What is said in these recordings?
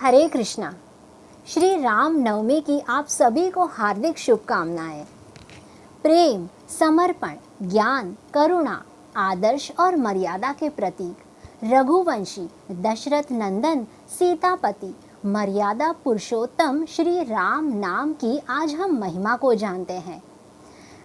हरे कृष्णा। श्री राम नवमी की आप सभी को हार्दिक शुभकामनाएं। प्रेम, समर्पण, ज्ञान, करुणा, आदर्श और मर्यादा के प्रतीक रघुवंशी दशरथ नंदन सीतापति मर्यादा पुरुषोत्तम श्री राम नाम की आज हम महिमा को जानते हैं।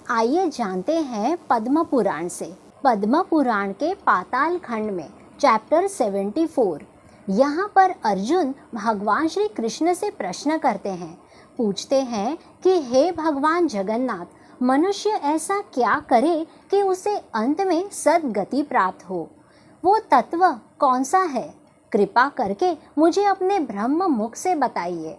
आइए जानते हैं पद्म पुराण से। पद्म पुराण के पाताल खंड में चैप्टर 74। यहाँ पर अर्जुन भगवान श्री कृष्ण से प्रश्न करते हैं, पूछते हैं कि हे भगवान जगन्नाथ, मनुष्य ऐसा क्या करे कि उसे अंत में सद्गति प्राप्त हो? वो तत्व कौन सा है? कृपा करके मुझे अपने ब्रह्म मुख से बताइए।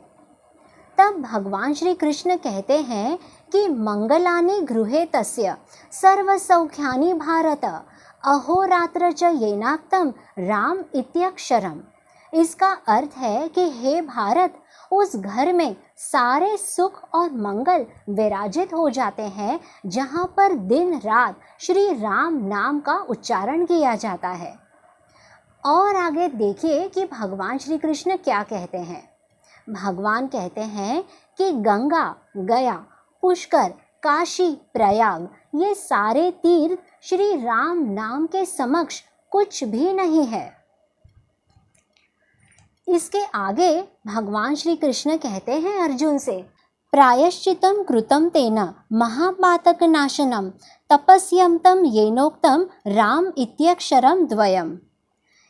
तब भगवान श्री कृष्ण कहते हैं कि मंगलानि गृहे तस्य सर्वसौख्यानि भारत अहोरात्र च येनाक्तम राम इत्यक्षरम। इसका अर्थ है कि हे भारत, उस घर में सारे सुख और मंगल विराजित हो जाते हैं जहाँ पर दिन रात श्री राम नाम का उच्चारण किया जाता है। और आगे देखिए कि भगवान श्री कृष्ण क्या कहते हैं। भगवान कहते हैं कि गंगा, गया, पुष्कर, काशी, प्रयाग ये सारे तीर्थ श्री राम नाम के समक्ष कुछ भी नहीं है। इसके आगे भगवान श्री कृष्ण कहते हैं अर्जुन से, प्रायश्चितम कृतम तेन महापातक नाशनम तपस्यम तम येनोक्तम राम इत्यक्षरम द्वयम।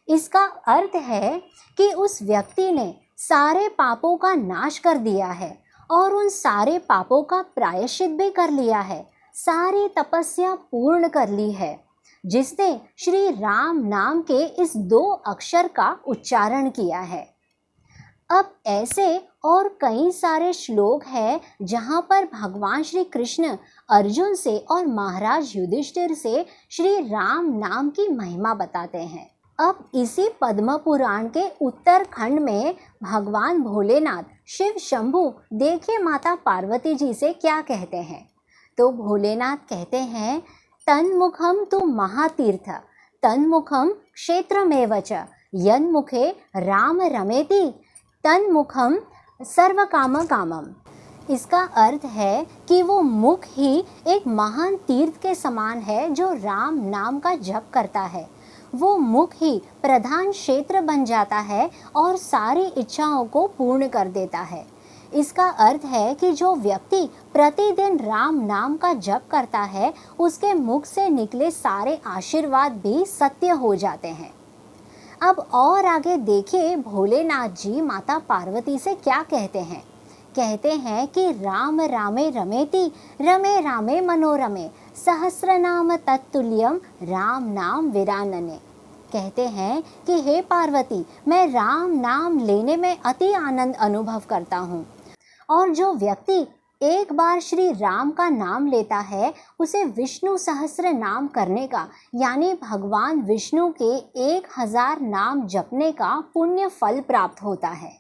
इसका अर्थ है कि उस व्यक्ति ने सारे पापों का नाश कर दिया है और उन सारे पापों का प्रायश्चित भी कर लिया है, सारी तपस्या पूर्ण कर ली है, जिसने श्री राम नाम के इस 2 अक्षर का उच्चारण किया है। अब ऐसे और कई सारे श्लोक हैं जहाँ पर भगवान श्री कृष्ण अर्जुन से और महाराज युधिष्ठिर से श्री राम नाम की महिमा बताते हैं। अब इसी पद्म पुराण के उत्तर खंड में भगवान भोलेनाथ शिव शंभु देखिए माता पार्वती जी से क्या कहते हैं। तो भोलेनाथ कहते हैं, तन्मुखम तु महातीर्थ तन्मुखम क्षेत्रमेव च यन्मुखे राम रमेति तन्मुखम सर्वकाम कामम। इसका अर्थ है कि वो मुख ही एक महान तीर्थ के समान है जो राम नाम का जप करता है। वो मुख ही प्रधान क्षेत्र बन जाता है और सारी इच्छाओं को पूर्ण कर देता है। इसका अर्थ है कि जो व्यक्ति प्रतिदिन राम नाम का जप करता है, उसके मुख से निकले सारे आशीर्वाद भी सत्य हो जाते हैं। अब और आगे देखिए भोलेनाथ जी माता पार्वती से क्या कहते हैं। कहते हैं कि राम रामे रमेति रमे रामे मनोरमे सहस्रनाम तत्तुल्यम राम नाम विरानने। कहते हैं कि हे पार्वती, मैं राम नाम लेने में अति आनंद अनुभव करता हूँ, और जो व्यक्ति एक बार श्री राम का नाम लेता है उसे विष्णु सहस्र नाम करने का यानी भगवान विष्णु के 1000 नाम जपने का पुण्य फल प्राप्त होता है।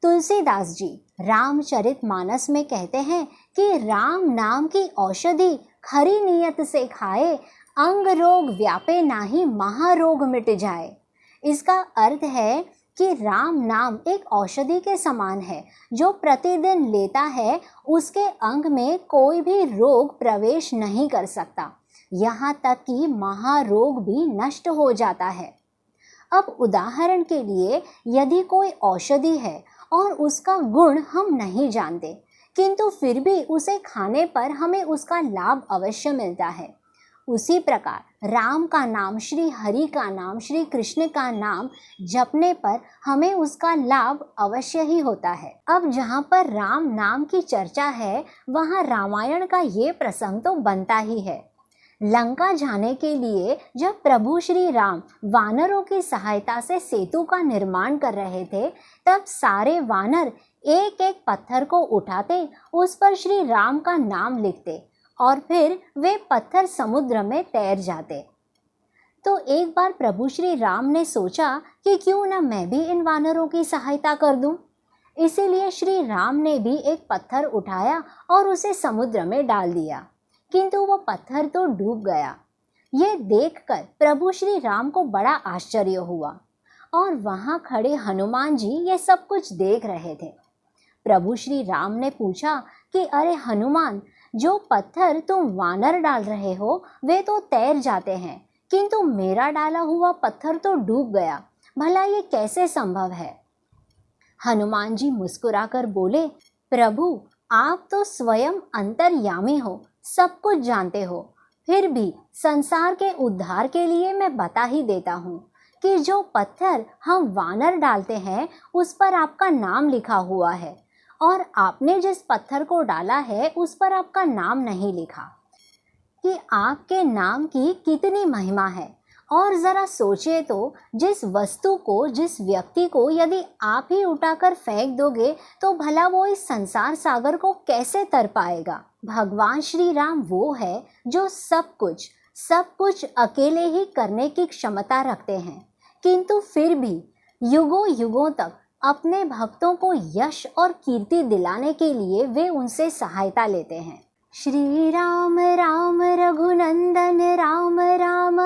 तुलसीदास जी रामचरितमानस में कहते हैं कि राम नाम की औषधि खरी नियत से खाए, अंग रोग व्यापे नाही महारोग मिट जाए। इसका अर्थ है कि राम नाम एक औषधि के समान है, जो प्रतिदिन लेता है उसके अंग में कोई भी रोग प्रवेश नहीं कर सकता, यहाँ तक कि महारोग भी नष्ट हो जाता है। अब उदाहरण के लिए यदि कोई औषधि है और उसका गुण हम नहीं जानते, किंतु फिर भी उसे खाने पर हमें उसका लाभ अवश्य मिलता है, उसी प्रकार राम का नाम, श्री हरि का नाम, श्री कृष्ण का नाम जपने पर हमें उसका लाभ अवश्य ही होता है। अब जहाँ पर राम नाम की चर्चा है वहाँ रामायण का ये प्रसंग तो बनता ही है। लंका जाने के लिए जब प्रभु श्री राम वानरों की सहायता से सेतु का निर्माण कर रहे थे, तब सारे वानर एक एक पत्थर को उठाते, उस पर श्री राम का नाम लिखते और फिर वे पत्थर समुद्र में तैर जाते। तो एक बार प्रभु श्री राम ने सोचा कि क्यों न मैं भी इन वानरों की सहायता कर दूं। इसीलिए श्री राम ने भी एक पत्थर उठाया और उसे समुद्र में डाल दिया, किंतु वो पत्थर तो डूब गया। ये देखकर प्रभु श्री राम को बड़ा आश्चर्य हुआ और वहाँ खड़े हनुमान जी ये सब कुछ देख रहे थे। प्रभु श्री राम ने पूछा कि अरे हनुमान, जो पत्थर तुम वानर डाल रहे हो वे तो तैर जाते हैं, किंतु मेरा डाला हुआ पत्थर तो डूब गया, भला ये कैसे संभव है? हनुमान जी मुस्कुराकर बोले, प्रभु आप तो स्वयं अंतर्यामी हो, सब कुछ जानते हो, फिर भी संसार के उद्धार के लिए मैं बता ही देता हूँ कि जो पत्थर हम वानर डालते हैं उस पर आपका नाम लिखा हुआ है, और आपने जिस पत्थर को डाला है उस पर आपका नाम नहीं लिखा। कि आपके नाम की कितनी महिमा है। और ज़रा सोचिए तो, जिस वस्तु को, जिस व्यक्ति को यदि आप ही उठाकर फेंक दोगे तो भला वो इस संसार सागर को कैसे तर पाएगा? भगवान श्री राम वो है जो सब कुछ अकेले ही करने की क्षमता रखते हैं, किंतु फिर भी युगों युगों तक अपने भक्तों को यश और कीर्ति दिलाने के लिए वे उनसे सहायता लेते हैं। श्री राम राम रघुनंदन राम राम,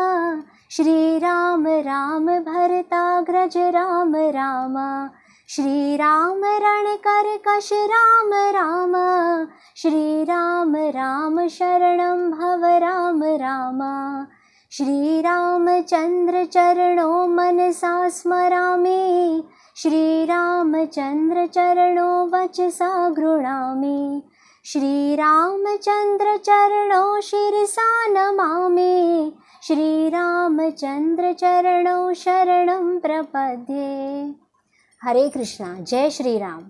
श्री राम राम भरताग्रज राम राम, श्री राम रणकरकश राम राम, श्री राम राम शरणं भव राम राम, श्री रामचंद्र चरणों मनसा स्मरामि, श्री रामचंद्र चरणों वचसा गृह्णामि, श्री रामचंद्र चरणों शिरसा नमामि, श्री रामचंद्र चरणों शरणं प्रपद्ये। हरे कृष्णा। जय श्री राम।